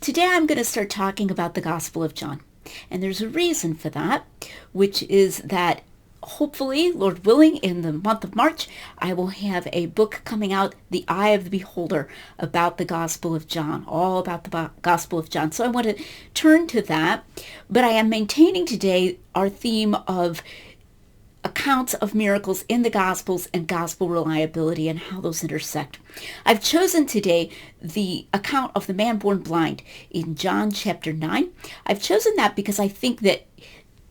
Today I'm going to start talking about the Gospel of John. And there's a reason for that, which is that hopefully, Lord willing, in the month of March, I will have a book coming out, The Eye of the Beholder, about the Gospel of John, all about the Gospel of John. So I want to turn to that, but I am maintaining today our theme of accounts of miracles in the Gospels and gospel reliability and how those intersect. I've chosen today the account of the man born blind in John chapter 9. I've chosen that because I think that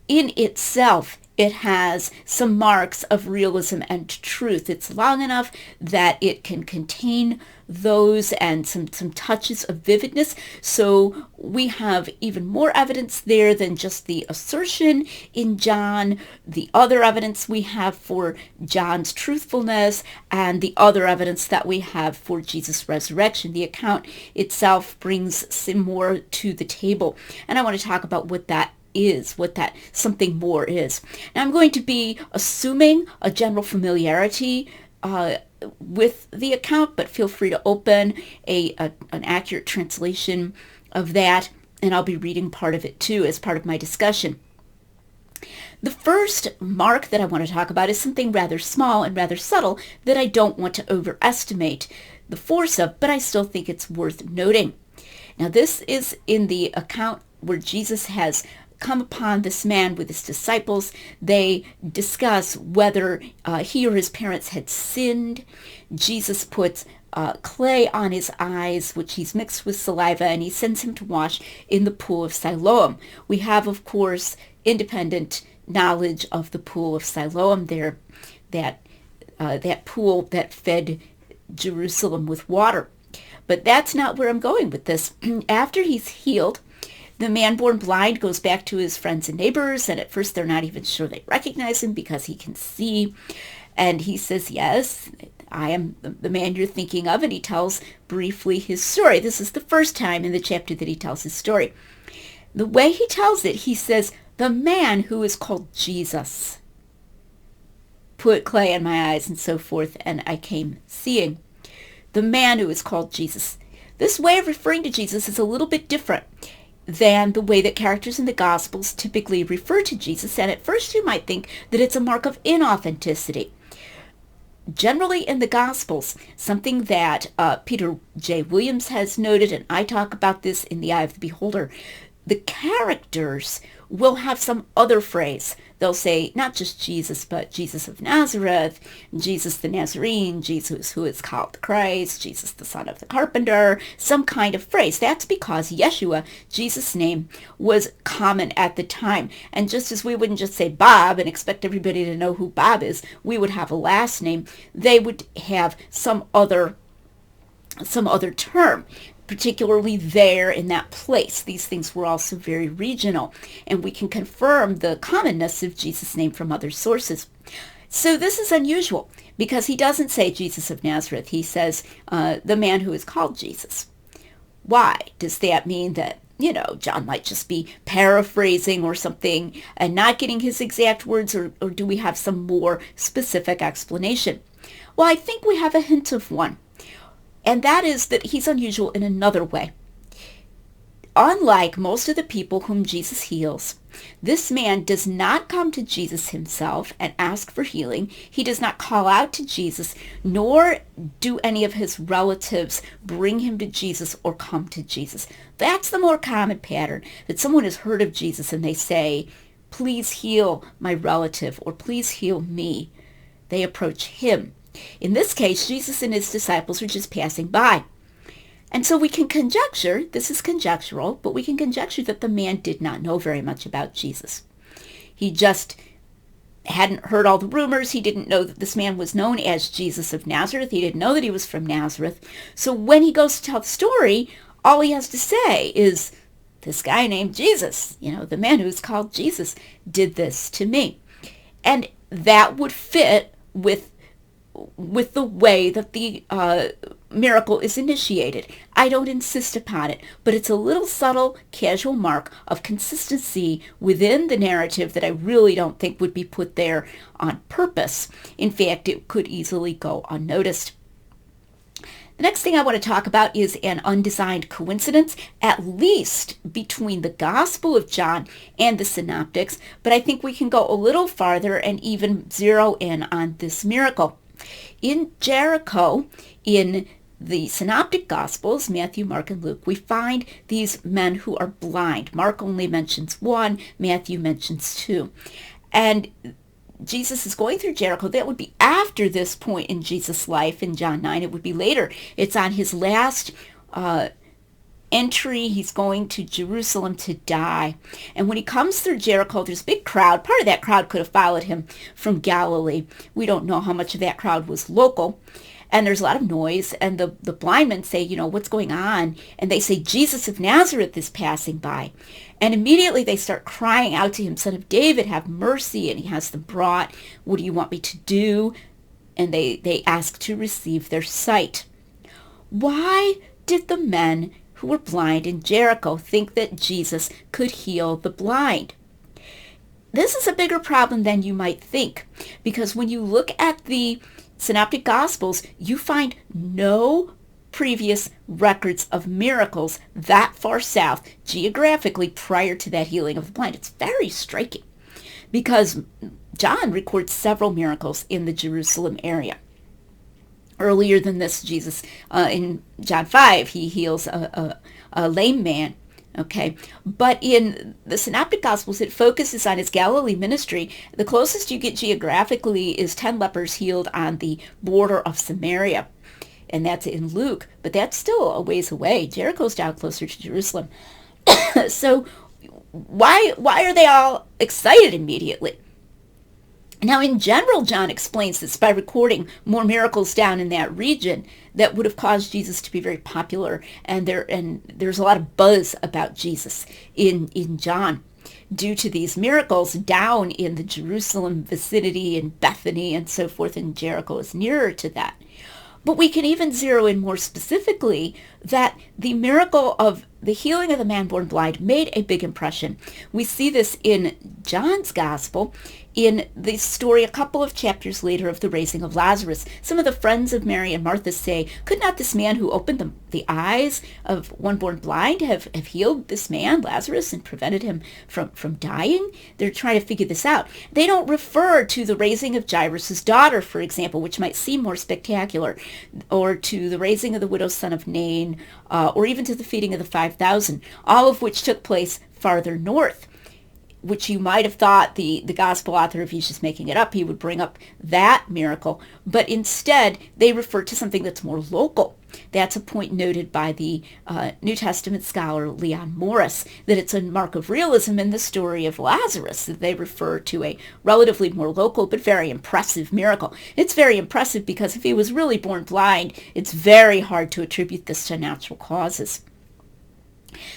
in itself it has some marks of realism and truth. It's long enough that it can contain those and some touches of vividness. So we have even more evidence there than just the assertion in John, the other evidence we have for John's truthfulness, and the other evidence that we have for Jesus' resurrection. The account itself brings some more to the table. And I want to talk about what that is, what that something more is. Now I'm going to be assuming a general familiarity with the account, but feel free to open an accurate translation of that, and I'll be reading part of it too as part of my discussion. The first mark that I want to talk about is something rather small and rather subtle that I don't want to overestimate the force of, but I still think it's worth noting. Now this is in the account where Jesus has come upon this man with his disciples. They discuss whether he or his parents had sinned. Jesus puts clay on his eyes, which he's mixed with saliva, and he sends him to wash in the pool of Siloam. We have, of course, independent knowledge of the pool of Siloam there, that pool that fed Jerusalem with water. But that's not where I'm going with this. After he's healed, the man born blind goes back to his friends and neighbors, and at first they're not even sure they recognize him because he can see. And he says, yes, I am the man you're thinking of, and he tells briefly his story. This is the first time in the chapter that he tells his story. The way he tells it, he says, the man who is called Jesus put clay in my eyes and so forth, and I came seeing. The man who is called Jesus. This way of referring to Jesus is a little bit different than the way that characters in the Gospels typically refer to Jesus, and at first you might think that it's a mark of inauthenticity. Generally in the Gospels, something that Peter J. Williams has noted, and I talk about this in The Eye of the Beholder, the characters will have some other phrase. They'll say not just Jesus, but Jesus of Nazareth, Jesus the Nazarene, Jesus who is called the Christ, Jesus the son of the carpenter, some kind of phrase. That's because Yeshua, Jesus' name, was common at the time. And just as we wouldn't just say Bob and expect everybody to know who Bob is, we would have a last name. They would have some other term, particularly there in that place. These things were also very regional, and we can confirm the commonness of Jesus' name from other sources. So this is unusual because he doesn't say Jesus of Nazareth. He says the man who is called Jesus. Why? Does that mean that, John might just be paraphrasing or something and not getting his exact words, or do we have some more specific explanation? Well, I think we have a hint of one. And that is that he's unusual in another way. Unlike most of the people whom Jesus heals, this man does not come to Jesus himself and ask for healing. He does not call out to Jesus, nor do any of his relatives bring him to Jesus or come to Jesus. That's the more common pattern, that someone has heard of Jesus and they say, please heal my relative, or please heal me. They approach him. In this case, Jesus and his disciples are just passing by. And so we can conjecture, this is conjectural, but we can conjecture that the man did not know very much about Jesus. He just hadn't heard all the rumors. He didn't know that this man was known as Jesus of Nazareth. He didn't know that he was from Nazareth. So when he goes to tell the story, all he has to say is, this guy named Jesus, the man who's called Jesus, did this to me. And that would fit with the way that the miracle is initiated. I don't insist upon it, but it's a little subtle, casual mark of consistency within the narrative that I really don't think would be put there on purpose. In fact, it could easily go unnoticed. The next thing I want to talk about is an undesigned coincidence, at least between the Gospel of John and the Synoptics, but I think we can go a little farther and even zero in on this miracle. In Jericho, in the Synoptic Gospels, Matthew, Mark, and Luke, we find these men who are blind. Mark only mentions one, Matthew mentions two. And Jesus is going through Jericho. That would be after this point in Jesus' life in John 9. It would be later. It's on his last entry. He's going to Jerusalem to die. And when he comes through Jericho, there's a big crowd. Part of that crowd could have followed him from Galilee. We don't know how much of that crowd was local. And there's a lot of noise, and the blind men say, what's going on? And they say, Jesus of Nazareth is passing by. And immediately they start crying out to him, Son of David, have mercy. And he has them brought. What do you want me to do? And they ask to receive their sight. Why did the men who were blind in Jericho think that Jesus could heal the blind? This is a bigger problem than you might think, because when you look at the Synoptic Gospels, you find no previous records of miracles that far south, geographically, prior to that healing of the blind. It's very striking, because John records several miracles in the Jerusalem area. Earlier than this, Jesus, in John 5, he heals a lame man. Okay, but in the Synoptic Gospels, it focuses on his Galilee ministry. The closest you get geographically is 10 lepers healed on the border of Samaria, and that's in Luke, but that's still a ways away. Jericho's down closer to Jerusalem. So why are they all excited immediately? Now, in general, John explains this by recording more miracles down in that region that would have caused Jesus to be very popular, and there's a lot of buzz about Jesus in John due to these miracles down in the Jerusalem vicinity and Bethany and so forth, and Jericho is nearer to that. But we can even zero in more specifically that the miracle of the healing of the man born blind made a big impression. We see this in John's Gospel in the story a couple of chapters later of the raising of Lazarus. Some of the friends of Mary and Martha say, could not this man who opened the eyes of one born blind have healed this man, Lazarus, and prevented him from dying? They're trying to figure this out. They don't refer to the raising of Jairus' daughter, for example, which might seem more spectacular, or to the raising of the widow's son of Nain, or even to the feeding of the 5,000, all of which took place farther north, which you might have thought the gospel author, if he's just making it up, he would bring up that miracle. But instead, they refer to something that's more local. That's a point noted by the New Testament scholar Leon Morris, that it's a mark of realism in the story of Lazarus, that they refer to a relatively more local but very impressive miracle. It's very impressive because if he was really born blind, it's very hard to attribute this to natural causes.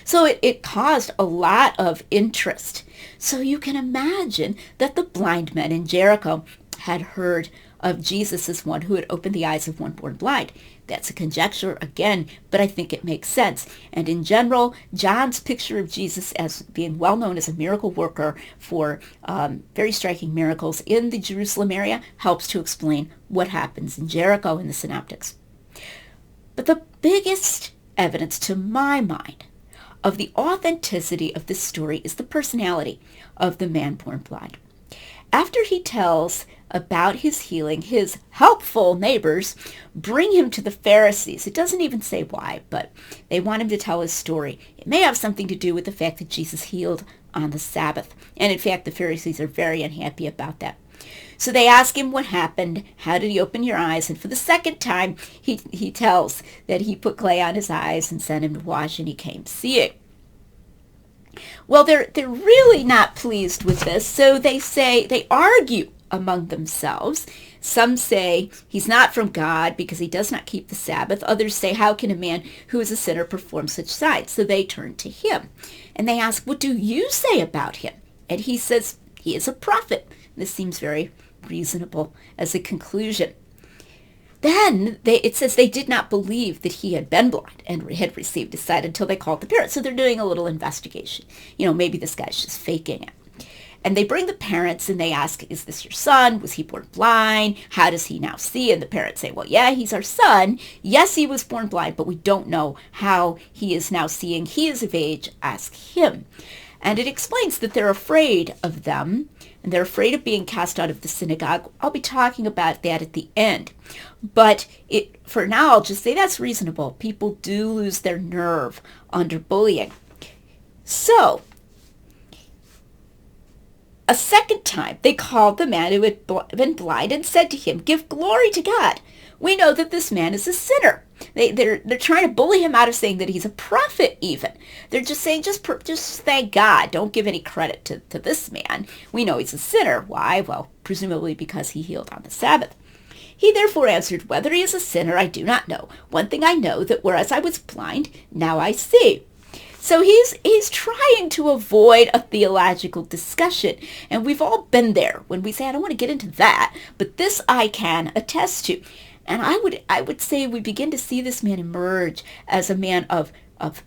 So it caused a lot of interest. So you can imagine that the blind men in Jericho had heard of Jesus as one who had opened the eyes of one born blind. That's a conjecture again, but I think it makes sense. And in general, John's picture of Jesus as being well known as a miracle worker for very striking miracles in the Jerusalem area helps to explain what happens in Jericho in the Synoptics. But the biggest evidence, to my mind, of the authenticity of this story is the personality of the man born blind. After he tells about his healing, his helpful neighbors bring him to the Pharisees. It doesn't even say why, but they want him to tell his story. It may have something to do with the fact that Jesus healed on the Sabbath. And in fact, the Pharisees are very unhappy about that. So they ask him what happened, how did he open your eyes? And for the second time, he tells that he put clay on his eyes and sent him to wash, and he came seeing. Well, they're really not pleased with this, so they argue among themselves. Some say he's not from God because he does not keep the Sabbath. Others say, how can a man who is a sinner perform such signs? So they turn to him, and they ask, what do you say about him? And he says, he is a prophet. This seems very reasonable as a conclusion. Then it says they did not believe that he had been blind and had received his sight until they called the parents. So they're doing a little investigation. Maybe this guy's just faking it. And they bring the parents and they ask, is this your son? Was he born blind? How does he now see? And the parents say, well, yeah, he's our son. Yes, he was born blind, but we don't know how he is now seeing. He is of age. Ask him. And it explains that they're afraid of them, and they're afraid of being cast out of the synagogue. I'll be talking about that at the end. But for now, I'll just say that's reasonable. People do lose their nerve under bullying. So, a second time, they called the man who had been blind and said to him, give glory to God. We know that this man is a sinner. They're trying to bully him out of saying that he's a prophet even. They're just saying, just thank God. Don't give any credit to this man. We know he's a sinner. Why? Well, presumably because he healed on the Sabbath. He therefore answered, whether he is a sinner, I do not know. One thing I know, that whereas I was blind, now I see. So he's trying to avoid a theological discussion. And we've all been there when we say, I don't want to get into that, but this I can attest to. And I would say we begin to see this man emerge as a man of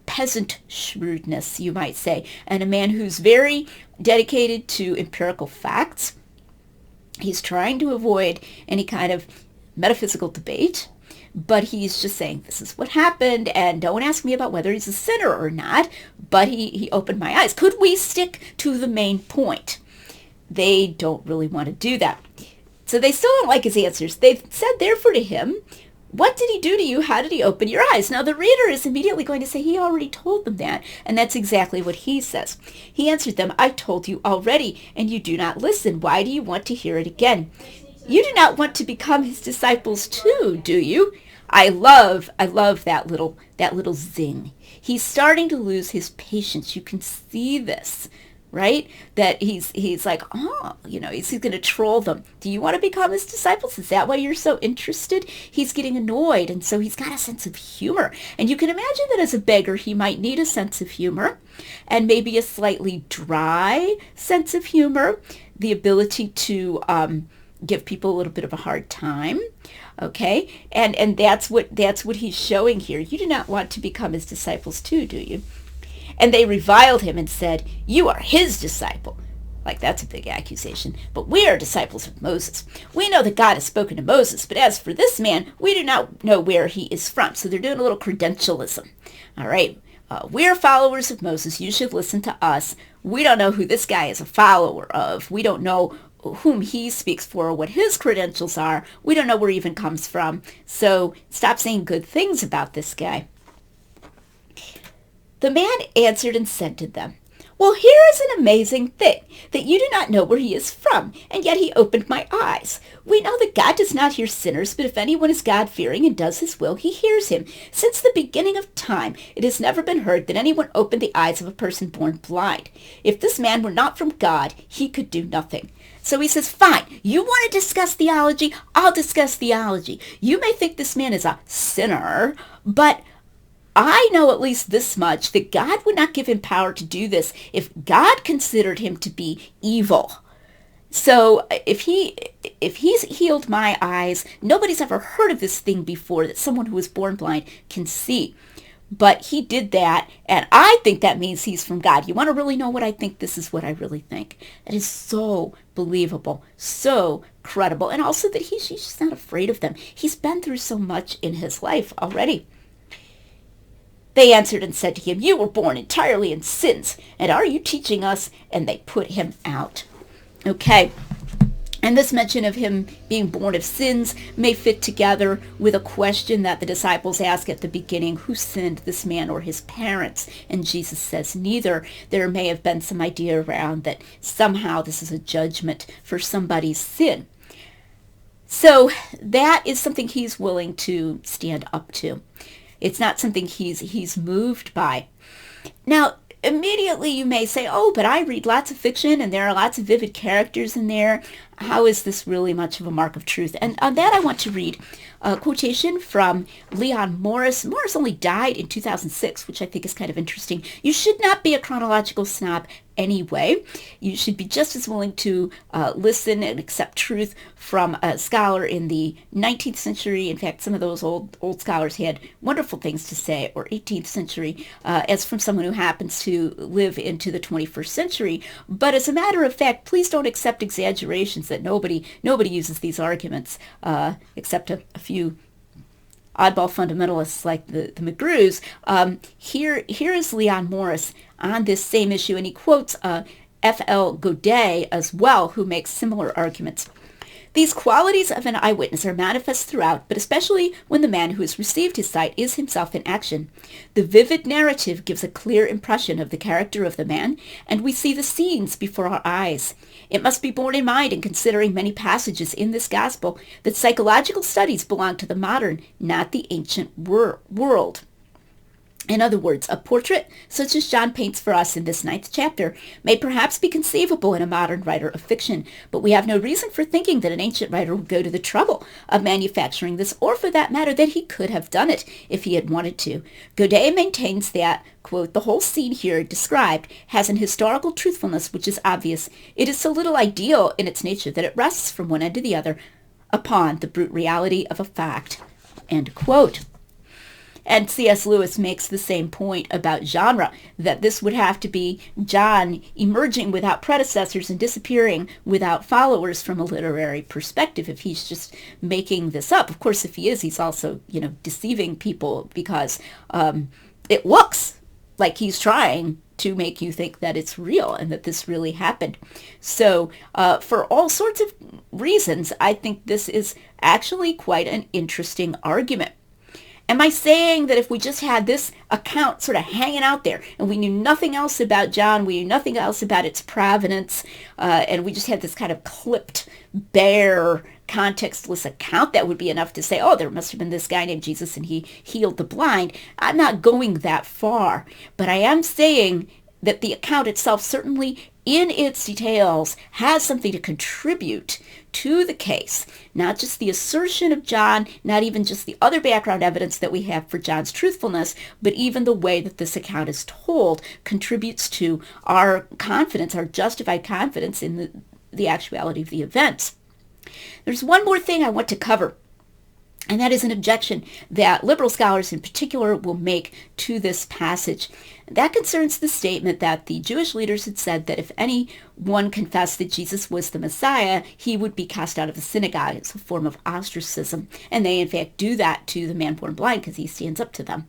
peasant shrewdness, you might say, and a man who's very dedicated to empirical facts. He's trying to avoid any kind of metaphysical debate, but he's just saying, this is what happened, and don't ask me about whether he's a sinner or not, but he opened my eyes. Could we stick to the main point? They don't really want to do that. So they still don't like his answers. They've said therefore to him, what did he do to you? How did he open your eyes? Now the reader is immediately going to say he already told them that, and that's exactly what he says. He answered them, I told you already, and you do not listen. Why do you want to hear it again? You do not want to become his disciples too, do you? I love that little zing. He's starting to lose his patience. You can see this, right? That he's like, he's going to troll them. Do you want to become his disciples? Is that why you're so interested? He's getting annoyed, and so he's got a sense of humor. And you can imagine that as a beggar, he might need a sense of humor, and maybe a slightly dry sense of humor, the ability to give people a little bit of a hard time. Okay, and that's what he's showing here. You do not want to become his disciples too, do you? And they reviled him and said, you are his disciple. Like, that's a big accusation. But we are disciples of Moses. We know that God has spoken to Moses, but as for this man, we do not know where he is from. So they're doing a little credentialism. All right, we're followers of Moses. You should listen to us. We don't know who this guy is a follower of. We don't know whom he speaks for or what his credentials are. We don't know where he even comes from. So stop saying good things about this guy. The man answered and said to them, well, here is an amazing thing, that you do not know where he is from, and yet he opened my eyes. We know that God does not hear sinners, but if anyone is God-fearing and does his will, he hears him. Since the beginning of time, it has never been heard that anyone opened the eyes of a person born blind. If this man were not from God, he could do nothing. So he says, fine, you want to discuss theology? I'll discuss theology. You may think this man is a sinner, but I know at least this much, that God would not give him power to do this if God considered him to be evil. So if he's healed my eyes, nobody's ever heard of this thing before, that someone who was born blind can see. But he did that, and I think that means he's from God. You want to really know what I think? This is what I really think. It is so believable, so credible, and also that he's just not afraid of them. He's been through so much in his life already. They answered and said to him, you were born entirely in sins, and are you teaching us? And they put him out. Okay, and this mention of him being born of sins may fit together with a question that the disciples ask at the beginning, who sinned, this man or his parents? And Jesus says neither. There may have been some idea around that somehow this is a judgment for somebody's sin. So that is something he's willing to stand up to. It's not something he's moved by. Now, immediately you may say, oh, but I read lots of fiction and there are lots of vivid characters in there. How is this really much of a mark of truth? And on that I want to read a quotation from Leon Morris. Morris only died in 2006, which I think is kind of interesting. You should not be a chronological snob anyway. You should be just as willing to listen and accept truth from a scholar in the 19th century. In fact, some of those old scholars had wonderful things to say, or 18th century, as from someone who happens to live into the 21st century. But as a matter of fact, please don't accept exaggerations that nobody uses these arguments except a few oddball fundamentalists like the McGrews. Here is Leon Morris on this same issue, and he quotes F.L. Godet as well, who makes similar arguments. These qualities of an eyewitness are manifest throughout, but especially when the man who has received his sight is himself in action. The vivid narrative gives a clear impression of the character of the man, and we see the scenes before our eyes. It must be borne in mind in considering many passages in this gospel that psychological studies belong to the modern, not the ancient world. In other words, a portrait such as John paints for us in this 9th chapter may perhaps be conceivable in a modern writer of fiction, but we have no reason for thinking that an ancient writer would go to the trouble of manufacturing this, or for that matter, that he could have done it if he had wanted to. Godet maintains that, quote, the whole scene here described has an historical truthfulness which is obvious. It is so little ideal in its nature that it rests from one end to the other upon the brute reality of a fact, end quote. And C.S. Lewis makes the same point about genre, that this would have to be John emerging without predecessors and disappearing without followers from a literary perspective if he's just making this up. Of course, if he is, he's also, deceiving people because it looks like he's trying to make you think that it's real and that this really happened. So for all sorts of reasons, I think this is actually quite an interesting argument. Am I saying that if we just had this account sort of hanging out there and we knew nothing else about John, we knew nothing else about its provenance, and we just had this kind of clipped, bare, contextless account, that would be enough to say, oh, there must have been this guy named Jesus and he healed the blind? I'm not going that far, but I am saying that the account itself, certainly in its details, has something to contribute to the case. Not just the assertion of John, not even just the other background evidence that we have for John's truthfulness, but even the way that this account is told contributes to our confidence, our justified confidence in the actuality of the events. There's one more thing I want to cover, and that is an objection that liberal scholars in particular will make to this passage. That concerns the statement that the Jewish leaders had said that if anyone confessed that Jesus was the Messiah, he would be cast out of the synagogue. It's a form of ostracism. And they, in fact, do that to the man born blind because he stands up to them.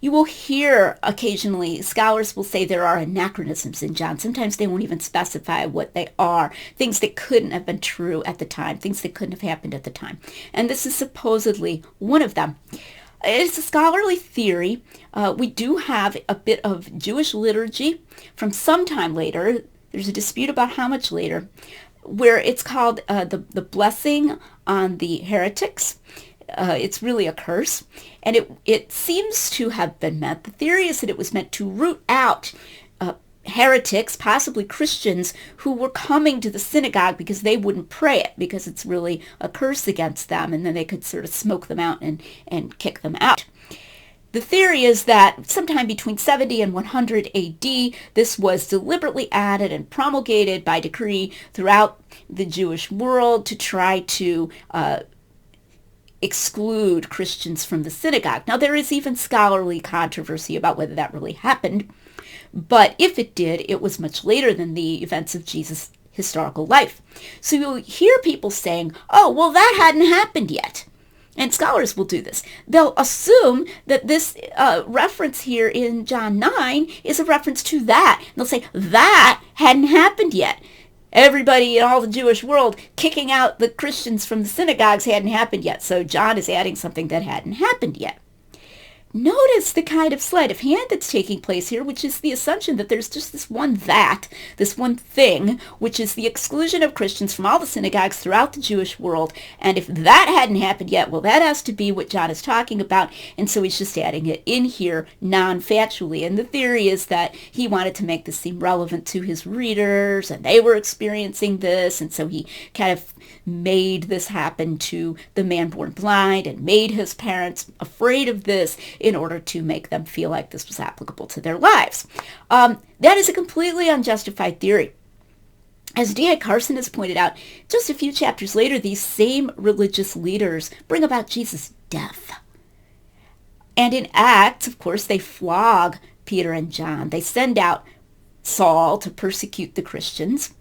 You will hear occasionally scholars will say there are anachronisms in John. Sometimes they won't even specify what they are. Things that couldn't have been true at the time. Things that couldn't have happened at the time. And this is supposedly one of them. It's a scholarly theory. We do have a bit of Jewish liturgy from some time later. There's a dispute about how much later, where it's called the blessing on the heretics. It's really a curse, and it seems to have been meant, the theory is that it was meant to root out heretics, possibly Christians, who were coming to the synagogue because they wouldn't pray it, because it's really a curse against them, and then they could sort of smoke them out and kick them out. The theory is that sometime between 70 and 100 AD, this was deliberately added and promulgated by decree throughout the Jewish world to try to exclude Christians from the synagogue. Now, there is even scholarly controversy about whether that really happened, but if it did, it was much later than the events of Jesus' historical life. So you'll hear people saying, oh, well, that hadn't happened yet. And scholars will do this. They'll assume that this reference here in John 9 is a reference to that. And they'll say, that hadn't happened yet. Everybody in all the Jewish world kicking out the Christians from the synagogues hadn't happened yet. So John is adding something that hadn't happened yet. Notice the kind of sleight of hand that's taking place here, which is the assumption that there's just this one thing, which is the exclusion of Christians from all the synagogues throughout the Jewish world. And if that hadn't happened yet, well, that has to be what John is talking about. And so he's just adding it in here non-factually. And the theory is that he wanted to make this seem relevant to his readers, and they were experiencing this. And so he kind of made this happen to the man born blind and made his parents afraid of this in order to make them feel like this was applicable to their lives. That is a completely unjustified theory. As D.A. Carson has pointed out, just a few chapters later, these same religious leaders bring about Jesus' death. And in Acts, of course, they flog Peter and John. They send out Saul to persecute the Christians.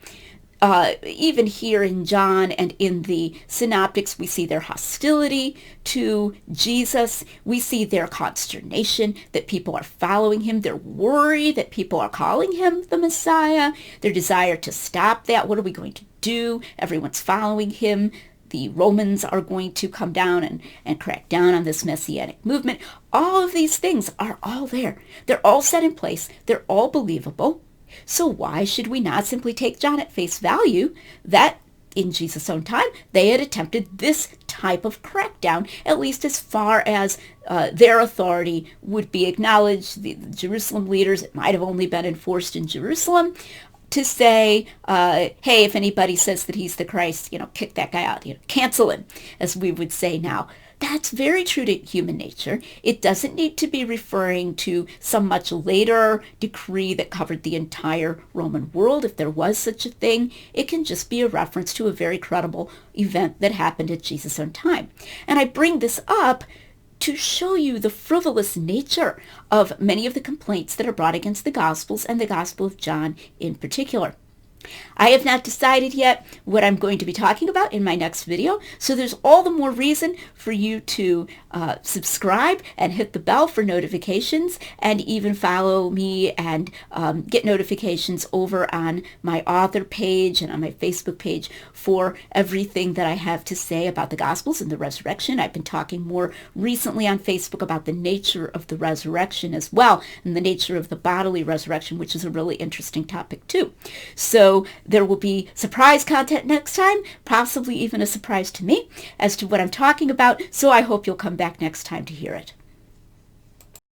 Even here in John and in the Synoptics, we see their hostility to Jesus. We see their consternation that people are following him, their worry that people are calling him the Messiah, their desire to stop that. What are we going to do? Everyone's following him. The Romans are going to come down and crack down on this messianic movement. All of these things are all there. They're all set in place. They're all believable. So why should we not simply take John at face value that in Jesus' own time they had attempted this type of crackdown, at least as far as their authority would be acknowledged. The Jerusalem leaders, it might have only been enforced in Jerusalem, to say, hey, if anybody says that he's the Christ, kick that guy out, cancel him, as we would say now. That's very true to human nature. It doesn't need to be referring to some much later decree that covered the entire Roman world. If there was such a thing, it can just be a reference to a very credible event that happened at Jesus' own time. And I bring this up to show you the frivolous nature of many of the complaints that are brought against the Gospels and the Gospel of John in particular. I have not decided yet what I'm going to be talking about in my next video, so there's all the more reason for you to subscribe and hit the bell for notifications, and even follow me and get notifications over on my author page and on my Facebook page for everything that I have to say about the Gospels and the resurrection. I've been talking more recently on Facebook about the nature of the resurrection as well, and the nature of the bodily resurrection, which is a really interesting topic too. So there will be surprise content next time, possibly even a surprise to me as to what I'm talking about, so I hope you'll come back next time to hear it.